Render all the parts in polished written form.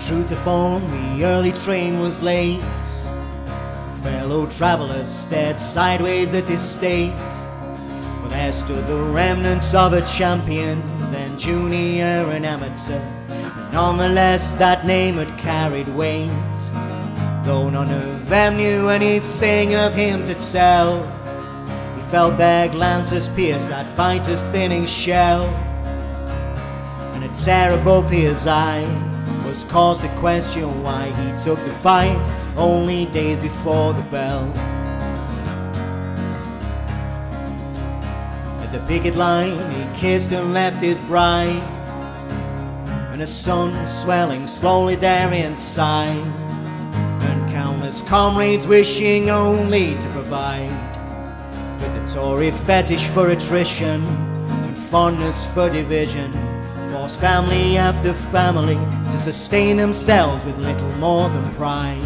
True to form, the early train was late. Fellow travellers stared sideways at his state, for there stood the remnants of a champion, then junior and amateur. Nonetheless, that name had carried weight, though none of them knew anything of him to tell. He felt their glances pierce that fighter's thinning shell, and a tear above his eye was cause to question why he took the fight only days before the bell. At the picket line he kissed and left his bride, and a sun swelling slowly there inside, and countless comrades wishing only to provide. But the Tory fetish for attrition and fondness for division forced family after family to sustain themselves with little more than pride.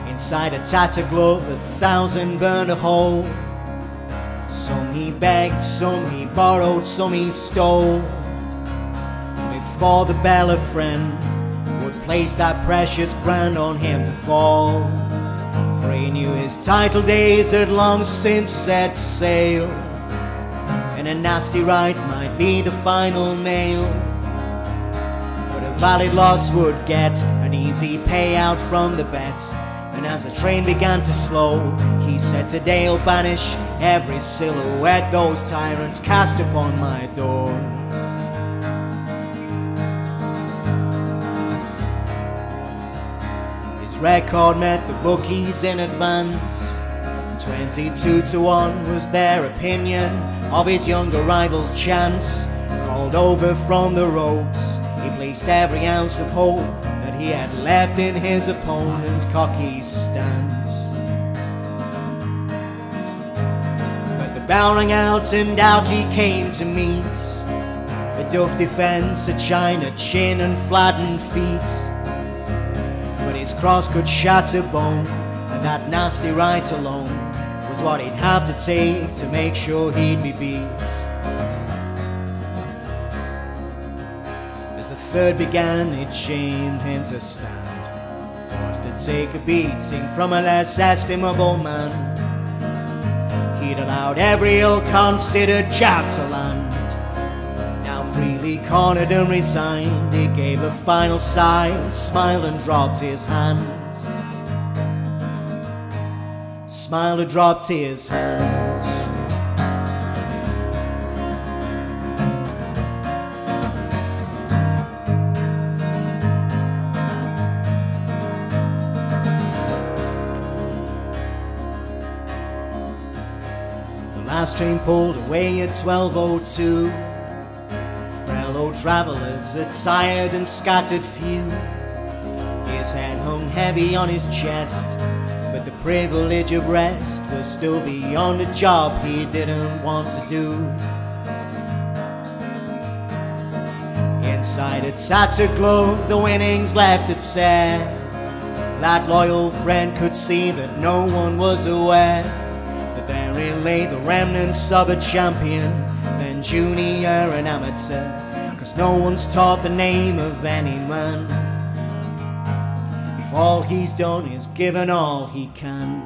Inside a tattered glove 1,000 burned a hole. Some he begged, some he borrowed, some he stole. Before the bell a friend would place that precious grand on him to fall, for he knew his title days had long since set sail, and a nasty ride might be the final nail. But a valid loss would get an easy payout from the bet, and as the train began to slow, he said, "Today I'll banish every silhouette those tyrants cast upon my door." His record met the bookies in advance. 22-1 was their opinion of his younger rival's chance. Called over from the ropes, he placed every ounce of hope that he had left in his opponent's cocky stance. But the bell rang out and out he came to meet. A duff defence, a china chin and flattened feet, but his cross could shatter bone, and that nasty right alone was what he'd have to take to make sure he'd be beat. As the third began, it shamed him to stand, forced to take a beating from a less estimable man. He'd allowed every ill-considered jab to land. Now freely cornered and resigned, he gave a final sigh, smiled and dropped his hands. Smiled and dropped his hands. The last train pulled away at 12:02. Fellow travellers, a tired and scattered few. His head hung heavy on his chest, but the privilege of rest was still beyond a job he didn't want to do. Inside a tattered glove, the winnings left a tear. That loyal friend could see that no one was aware that therein lay the remnants of a champion, then junior and amateur, 'cause no one's taught the name of any man if all he's done is given all he can.